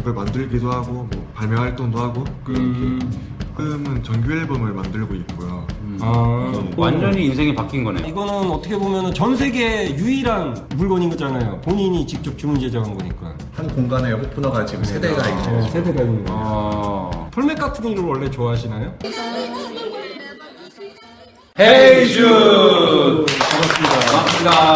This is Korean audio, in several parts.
곡을 만들기도 하고 뭐 발매 활동도 하고 그렇게 지금은 정규 앨범을 만들고 있고요. 완전히 인생이 바뀐 거네요. 이거는 어떻게 보면 전 세계 유일한 물건인 거잖아요. 본인이 직접 주문 제작한 거니까. 한 공간에 오프너가 지금 세 대가 있는 거죠. 세대가 있는 거. 폴맥 같은 걸 원래 좋아하시나요? 헤이준! 반갑습니다.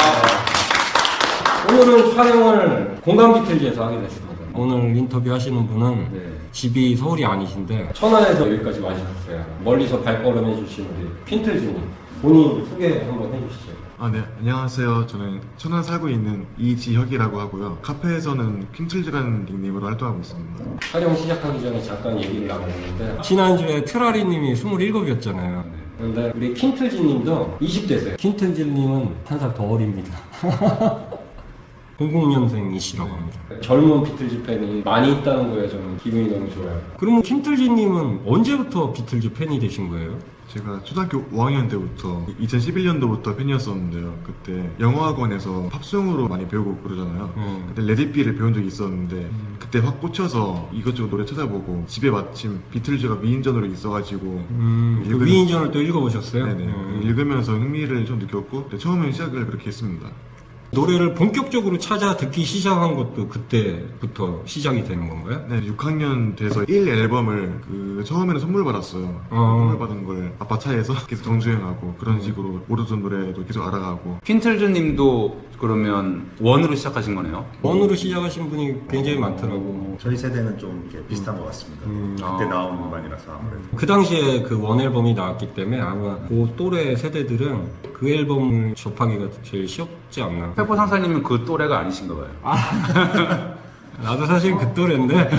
오늘은 촬영을 공감 비틀즈에서 하게 됐습니다. 오늘 인터뷰 하시는 분은 집이 서울이 아니신데 천안에서 여기까지 와주셨어요. 멀리서 발걸음 해주신 우리 핀틀즈님. 본인 소개 한번 해주시죠. 네, 안녕하세요. 저는 천안 살고 있는 이지혁이라고 하고요. 카페에서는 퀸틀즈라는 닉네임으로 활동하고 있습니다. 촬영 시작하기 전에 잠깐 얘기를 나눴는데 지난주에 트라리님이 27이었잖아요. 근데 우리 퀸틀즈님도 20대세요. 퀸틀즈님은 한 살 더 어립니다. 00년생이시라고 합니다. 젊은 비틀즈 팬이 많이 있다는 거에 저는 기분이 너무 좋아요. 그러면 퀸틀즈님은 언제부터 비틀즈 팬이 되신 거예요? 제가 초등학교 5학년 때부터 2011년도부터 팬이었었는데요. 그때 영어학원에서 팝송으로 많이 배우고 그러잖아요. 그때 레디비를 배운 적이 있었는데 그때 확 꽂혀서 이것저것 노래 찾아보고 집에 마침 비틀즈가 위인전으로 있어가지고 그 위인전을 또 읽어보셨어요? 네네. 읽으면서 흥미를 좀 느꼈고 처음엔 시작을 그렇게 했습니다. 노래를 본격적으로 찾아 듣기 시작한 것도 그때부터 시작이 되는 건가요? 네, 6학년 돼서 1앨범을 처음에는 선물 받았어요. 선물 받은 걸 아빠 차에서 계속 정주행하고 그런 식으로 모르던 노래도 계속 알아가고. 퀸틀즈님도 그러면 원으로 시작하신 거네요? 원으로 시작하신 분이 굉장히 많더라고. 저희 세대는 좀 이렇게 비슷한 것 같습니다. 그때 나온 음반이라서 아무래도. 그 당시에 그 원 앨범이 나왔기 때문에 아마 그 또래 세대들은 그 앨범을 접하기가 제일 쉽지 않나. 페퍼 상사님은 그 또래가 아니신가 봐요. 나도 사실 그 또래인데.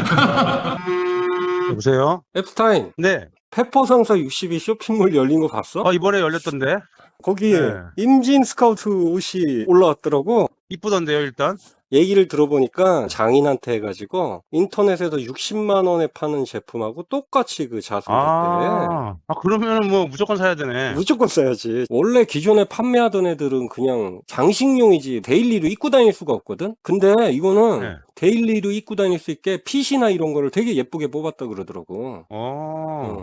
여보세요? 앱스타인, 네. 페퍼 상사 62 쇼핑몰 열린 거 봤어? 이번에 열렸던데? 거기 네. 임진 스카우트 옷이 올라왔더라고. 이쁘던데요, 일단? 얘기를 들어보니까 장인한테 해가지고 인터넷에서 60만 원에 파는 제품하고 똑같이 그 자수를 했대. 그러면은 뭐 무조건 사야 되네. 무조건 써야지. 원래 기존에 판매하던 애들은 그냥 장식용이지 데일리로 입고 다닐 수가 없거든? 근데 이거는 네. 데일리로 입고 다닐 수 있게 핏이나 이런 거를 되게 예쁘게 뽑았다 그러더라고.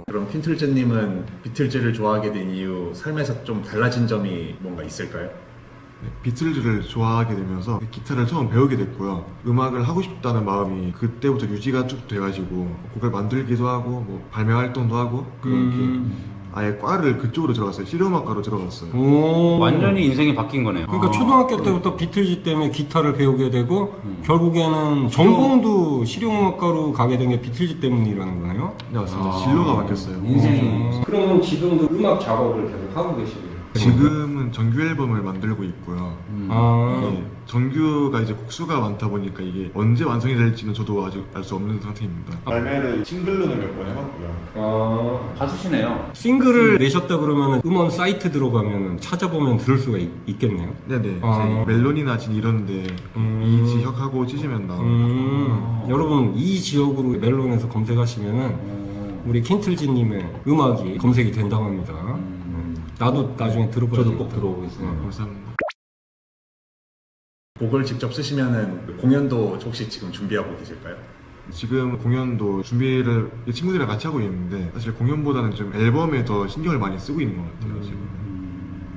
그럼 퀸틀즈님은 비틀즈를 좋아하게 된 이유, 삶에서 좀 달라진 점이 뭔가 있을까요? 네, 비틀즈를 좋아하게 되면서 기타를 처음 배우게 됐고요. 음악을 하고 싶다는 마음이 그때부터 유지가 쭉 돼가지고 곡을 만들기도 하고 뭐 발매 활동도 하고 그렇게 아예 과를 그쪽으로 들어갔어요. 실용음악과로 들어갔어요. 완전히 인생이 바뀐 거네요. 그러니까 초등학교 때부터 비틀즈 때문에 기타를 배우게 되고 결국에는 전공도 실용음악과로 가게 된 게 비틀즈 때문이라는 거네요? 네, 맞습니다. 진로가 바뀌었어요. 그러면 지금도 음악 작업을 계속 하고 계시고요? 지금은 정규 앨범을 만들고 있고요. 이게 정규가 이제 곡수가 많다 보니까 이게 언제 완성이 될지는 저도 아직 알 수 없는 상태입니다. 발매를 싱글로는 몇 번 해봤고요. 가수시네요. 싱글을 내셨다 그러면 음원 사이트 들어가면 찾아보면 들을 수가 있겠네요? 네네. 이제 멜론이나 진 이런데 이지혁하고 치시면 나옵니다. 여러분 이 지역으로 멜론에서 검색하시면은 우리 퀸틀즈님의 음악이 검색이 된다고 합니다. 나도 나중에 들어봐요. 저도 꼭 들어보겠습니다. 감사합니다. 곡을 직접 쓰시면은 공연도 혹시 지금 준비하고 계실까요? 지금 공연도 준비를 친구들이랑 같이 하고 있는데 사실 공연보다는 좀 앨범에 더 신경을 많이 쓰고 있는 것 같아요. 지금.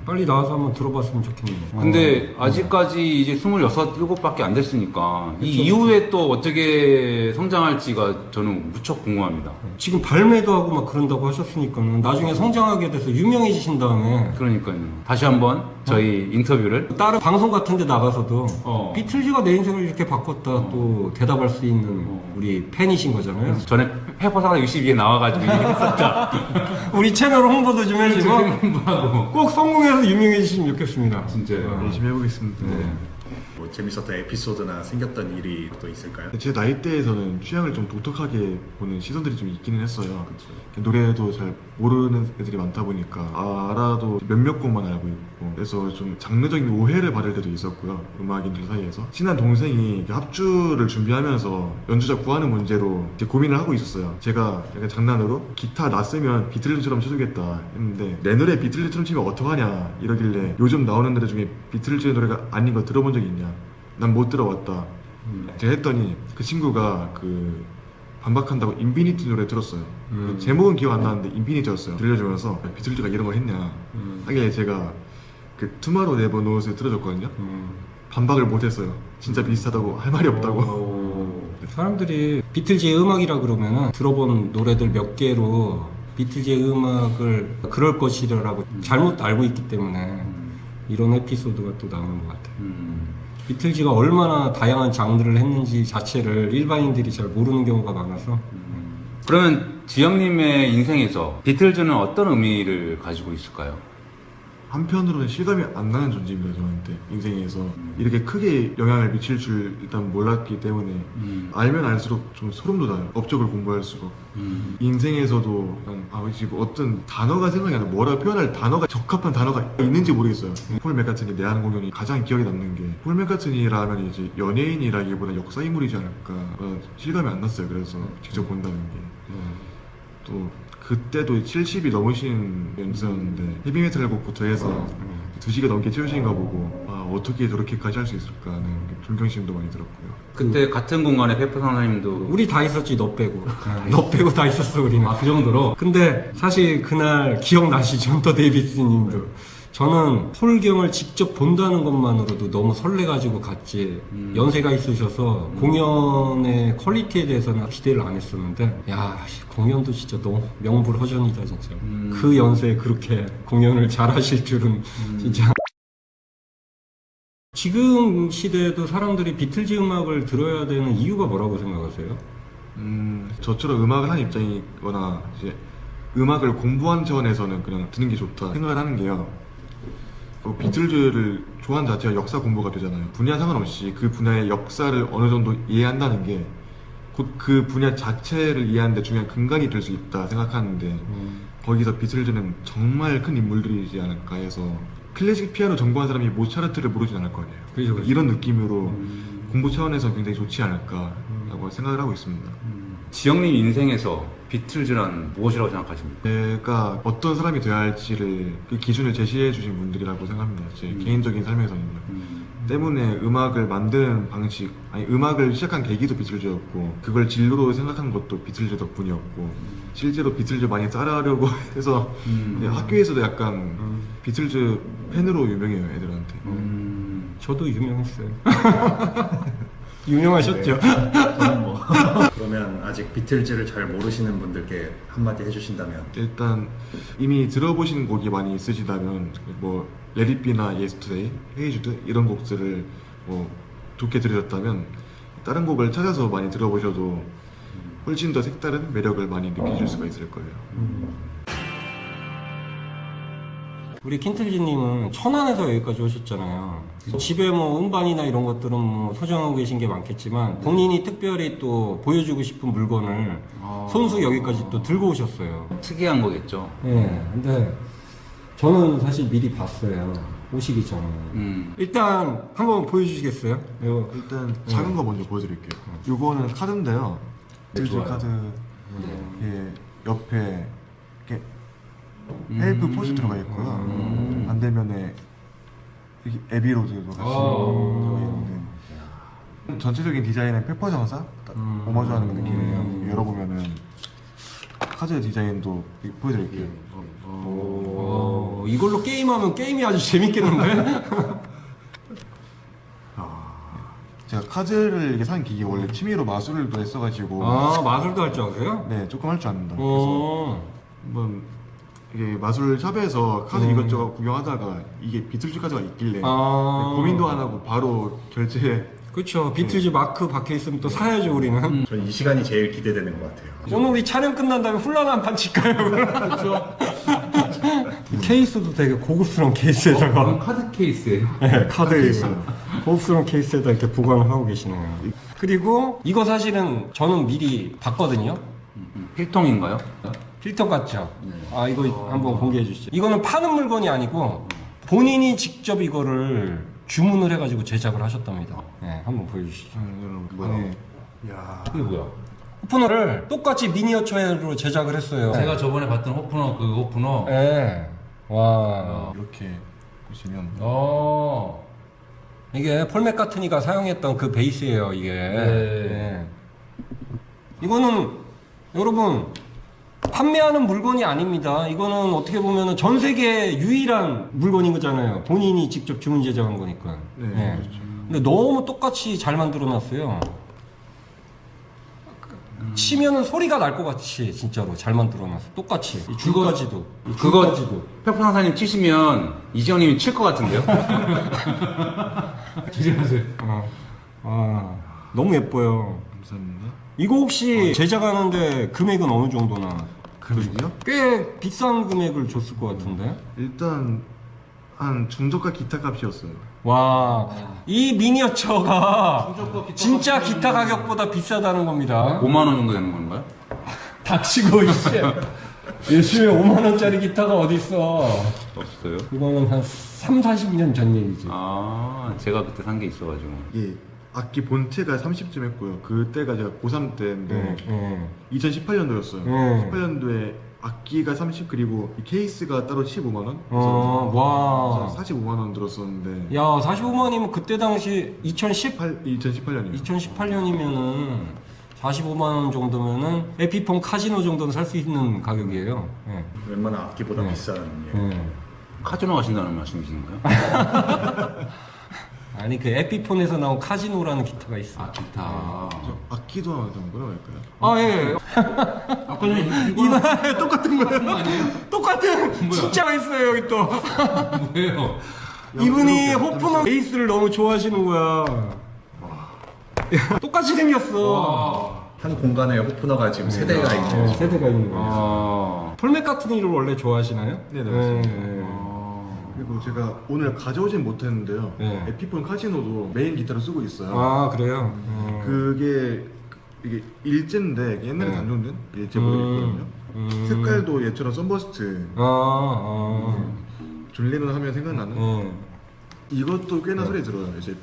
빨리 나와서 한번 들어봤으면 좋겠네요. 근데 아직까지 이제 26, 7밖에 안 됐으니까 이 이후에 또 어떻게 성장할지가 저는 무척 궁금합니다. 지금 발매도 하고 막 그런다고 하셨으니까 나중에 성장하게 돼서 유명해지신 다음에 그러니까요. 다시 한번 저희 인터뷰를 다른 방송 같은 데 나가서도 비틀즈가 내 인생을 이렇게 바꿨다 또 대답할 수 있는 우리 팬이신 거잖아요. 전에 페퍼 상사 62에 나와가지고 얘기했었죠. 우리 채널 홍보도 좀 해주고 홍보하고. 꼭 성공해서 유명해지시면 좋겠습니다. 진짜요. 열심히 해보겠습니다. 뭐 재밌었던 에피소드나 생겼던 일이 또 있을까요? 제 나이대에서는 취향을 좀 독특하게 보는 시선들이 좀 있기는 했어요. 노래도 잘 모르는 애들이 많다 보니까 알아도 몇몇 곡만 알고 있고 그래서 좀 장르적인 오해를 받을 때도 있었고요. 음악인들 사이에서 친한 동생이 합주를 준비하면서 연주자 구하는 문제로 이제 고민을 하고 있었어요. 제가 약간 장난으로 기타 나 쓰면 비틀즈처럼 쳐주겠다 했는데 내 노래 비틀즈처럼 치면 어떡하냐 이러길래 요즘 나오는 노래 중에 비틀즈의 노래가 아닌 거 들어본 적 있냐? 난 못 들어봤다. 제가 했더니 그 친구가 그 반박한다고 인피니티 노래 들었어요. 제목은 기억 안 나는데 인피니티였어요. 들려주면서 비틀즈가 이런 걸 했냐 하길래 제가 그 투마로우 네버 노우스를 들어줬거든요. 반박을 못했어요. 진짜 비슷하다고 할 말이 없다고. 사람들이 비틀즈의 음악이라 그러면은 들어본 노래들 몇 개로 비틀즈의 음악을 그럴 것이라고 잘못 알고 있기 때문에 이런 에피소드가 또 나오는 것 같아요. 비틀즈가 얼마나 다양한 장르를 했는지 자체를 일반인들이 잘 모르는 경우가 많아서. 그러면 지영님의 인생에서 비틀즈는 어떤 의미를 가지고 있을까요? 한편으로는 실감이 안 나는 존재입니다. 저한테 인생에서 이렇게 크게 영향을 미칠 줄 일단 몰랐기 때문에 알면 알수록 좀 소름 돋아요. 업적을 공부할수록 인생에서도 지금 어떤 단어가 생각이 안 나. 뭐라 표현할 단어가 적합한 단어가 있는지 모르겠어요. 폴 맥카트니 내한 공연이 가장 기억에 남는 게 폴 맥카트니라면 이제 연예인이라기보다 역사 인물이지 않을까. 실감이 안 났어요. 그래서 직접 본다는 게 또. 그때도 70이 넘으신 연주였는데 헤비메탈 곡부터 해서 2시간 넘게 채우신 거 보고 어떻게 저렇게까지 할 수 있을까 하는 존경심도 많이 들었고요. 그때 같은 공간에 페퍼 선생님도 우리 다 있었지, 너 빼고. 너 빼고 다 있었어, 우리는. 그 정도로. 근데 사실 그날 기억나시죠? 헌터 데이비스 님도. 저는 폴경을 직접 본다는 것만으로도 너무 설레가지고 갔지. 연세가 있으셔서 공연의 퀄리티에 대해서는 기대를 안 했었는데, 야, 공연도 진짜 너무 명불허전이다, 진짜. 그 연세에 그렇게 공연을 잘 하실 줄은 진짜. 지금 시대에도 사람들이 비틀즈 음악을 들어야 되는 이유가 뭐라고 생각하세요? 저처럼 음악을 하는 입장이거나 이제 음악을 공부한 차원에서는 그냥 듣는 게 좋다 생각을 하는 게요. 비틀즈를 좋아하는 자체가 역사 공부가 되잖아요. 분야 상관없이 그 분야의 역사를 어느 정도 이해한다는 게 곧 그 분야 자체를 이해하는 데 중요한 근간이 될 수 있다 생각하는데 거기서 비틀즈는 정말 큰 인물들이지 않을까 해서 클래식 피아노 전공한 사람이 모차르트를 모르진 않을 거 아니에요. 그렇죠. 이런 느낌으로 공부 차원에서 굉장히 좋지 않을까라고 생각을 하고 있습니다. 지영님 인생에서 비틀즈란 무엇이라고 생각하십니까? 내가 어떤 사람이 되어야 할지를 그 기준을 제시해 주신 분들이라고 생각합니다. 제 개인적인 삶에서는요. 때문에 음악을 만드는 방식, 아니 음악을 시작한 계기도 비틀즈였고 그걸 진로로 생각한 것도 비틀즈 덕분이었고 실제로 비틀즈 많이 따라하려고 해서 학교에서도 약간 비틀즈 팬으로 유명해요, 애들한테. 저도 유명했어요. 유명하셨죠? 저는 뭐 그러면 아직 비틀즈를 잘 모르시는 분들께 한마디 해주신다면 일단 이미 들어보신 곡이 많이 있으시다면 뭐 레디비나 예스터데이, 헤이주드 이런 곡들을 뭐 좋게 들으셨다면 다른 곡을 찾아서 많이 들어보셔도 훨씬 더 색다른 매력을 많이 느끼실 수가 있을 거예요. 우리 킨틀즈님은 천안에서 여기까지 오셨잖아요. 집에 뭐 음반이나 이런 것들은 뭐 소장하고 계신 게 많겠지만 본인이 특별히 또 보여주고 싶은 물건을 손수 여기까지 또 들고 오셨어요. 특이한 거겠죠. 네, 근데 저는 사실 미리 봤어요. 오시기 전에. 일단 한번 보여주시겠어요? 이거. 일단 작은 거 먼저 보여드릴게요. 이거는 카드인데요. 비틀즈 카드 옆에 이렇게 헬프 포즈 들어가 있고요. 반대면에 이렇게 에비로드도 같이 들어가 있는데 전체적인 디자인은 페퍼 장사 오마주하는 느낌이에요. 열어보면은 카드 디자인도 보여드릴게요. 이걸로 게임하면 게임이 아주 재밌겠는데? 제가 카드를 이게 산 기계 원래 취미로 마술도 했어가지고 마술도 할 줄 아세요? 네, 조금 할 줄 압니다. 그래서 한번 이게 마술샵에서 카드 이것저것 구경하다가 이게 비틀즈 카드가 있길래 고민도 안 하고 바로 결제. 그렇죠. 비틀즈 마크 박혀있으면 또 사야죠, 우리는. 저는 이 시간이 제일 기대되는 것 같아요. 오늘 우리 촬영 끝난 다음에 훌라나 한 판 칠까요? 그렇죠. 케이스도 되게 고급스러운 케이스에다가 카드 케이스예요? 네, 카드 고급스러운 케이스에다 이렇게 보관을 하고 계시네요. 그리고 이거 사실은 저는 미리 봤거든요. 필통인가요? 필터 같죠? 이거 한번 공개해 주시죠. 이거는 파는 물건이 아니고 본인이 직접 이거를 주문을 해가지고 제작을 하셨답니다. 네, 한번 보여주시죠. 뭐야? 이게 뭐야? 오프너를 똑같이 미니어처로 제작을 했어요. 제가 저번에 봤던 오프너 그 오프너. 네. 와. 이렇게 보시면 이게 폴 맥카트니가 사용했던 그 베이스예요, 이게. 네. 이거는 여러분 판매하는 물건이 아닙니다. 이거는 어떻게 보면 전 세계 유일한 물건인 거잖아요. 본인이 직접 주문 제작한 거니까. 네, 그렇죠. 근데 너무 똑같이 잘 만들어 놨어요. 치면은 소리가 날 것 같이 진짜로 잘 만들어 놨어. 똑같이. 이 줄까지도. 이 그거 줄까지도. 페퍼상사님 치시면 이지영님이 칠 것 같은데요? 조심하세요. 너무 예뻐요. 감사합니다. 이거 혹시 제작하는데 금액은 어느 정도나? 금액이요? 꽤 비싼 금액을 줬을 것 같은데? 일단 한 중저가 기타 값이었어요. 와, 이 미니어처가 진짜 기타 가격보다 비싸다는 겁니다. 5만 원 정도 되는 건가요? 닥치고 있어. 요즘에 5만원짜리 기타가 어딨어. 없어요. 이거는 한 3, 40년 전 얘기지. 아, 제가 그때 산 게 있어가지고. 이게 악기 본체가 30쯤 했고요. 그때가 제가 고3 때인데 2018년도였어요. 18년도에 악기가 30 그리고 이 케이스가 따로 15만원? 와. 45만원 들었었는데 야, 45만이면 그때 당시 2018년이요. 2018년이면은 45만원 정도면은 에피폰 카지노 정도는 살 수 있는 가격이에요. 네. 웬만한 악기보다 비싼. 예. 카지노 가신다는 말씀이신가요? 아니 그 에피폰에서 나온 카지노라는 기타가 있어. 아, 기타. 저 악기도 하나 좀 끊어갈까요? 아 예. 아까 전에 이거 똑같은 거예요? 아니에요? 똑같은 뭐야? 진짜가 있어요 여기 또. 뭐예요? 이분이 호프너 베이스를 너무 좋아하시는 거야. 야, 똑같이 생겼어. 한 공간에 오프너가 지금 세 대가 있죠. 세대가 있는 거예요. 아. 폴 맥카트니를 원래 좋아하시나요? 네, 네, 맞습니다. 네. 그리고 제가 오늘 가져오진 못했는데요. 네. 에피폰 카지노도 메인 기타로 쓰고 있어요. 아 그래요? 그게 이게 일제인데 옛날에 네. 단종된 일제 모델이거든요. 색깔도 얘처럼 썬버스트. 존 레논 하면 생각나는. 이것도 꽤나 소리 들어요. 이제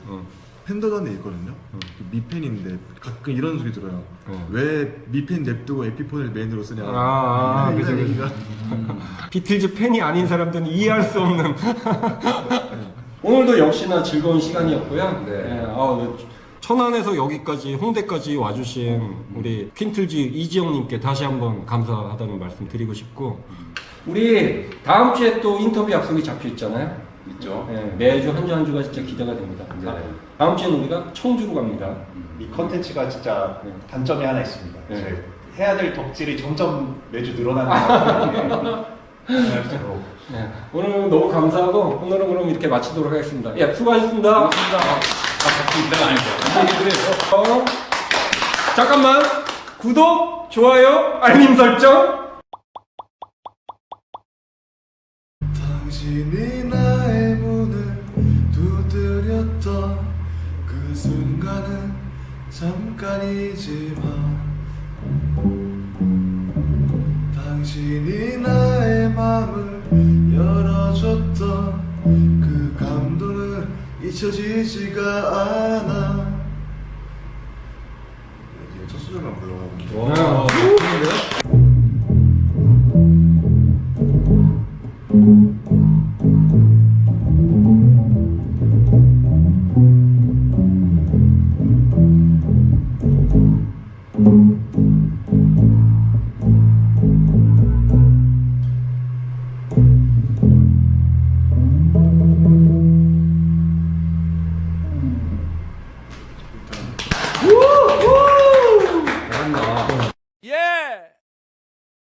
팬더도 안에 있거든요. 미펜인데 가끔 이런 소리 들어요. 왜 미펜 냅두고 에피폰을 메인으로 쓰냐. 그죠, 이런 그죠. 얘기가. 비틀즈 팬이 아닌 사람들은 이해할 수 없는. 오늘도 역시나 즐거운 시간이었고요. 네. 천안에서 여기까지 홍대까지 와주신 우리 퀸틀즈 이지영님께 다시 한번 감사하다는 말씀 드리고 싶고, 우리 다음 주에 또 인터뷰 약속이 잡혀 있잖아요. 있죠. 네, 매주 한 주 한 주가 진짜 기대가 됩니다. 네. 다음 주에는 우리가 청주로 갑니다. 이 컨텐츠가 진짜 단점이 하나 있습니다. 네. 이제 해야 될 덕질이 점점 매주 늘어나는 것 같아요. 네, 오늘 너무 감사하고 오늘은 그럼 이렇게 마치도록 하겠습니다. 예, 수고하셨습니다. 기대가 아니죠. 잠깐만 구독, 좋아요, 알림 설정. 당신이 나의 문을 두드렸던 그 순간은 잠깐이지만 당신이 나의 맘을 열어줬던 그 감동은 잊혀지지가 않아. 이제 첫 소절만 불러가고. Thank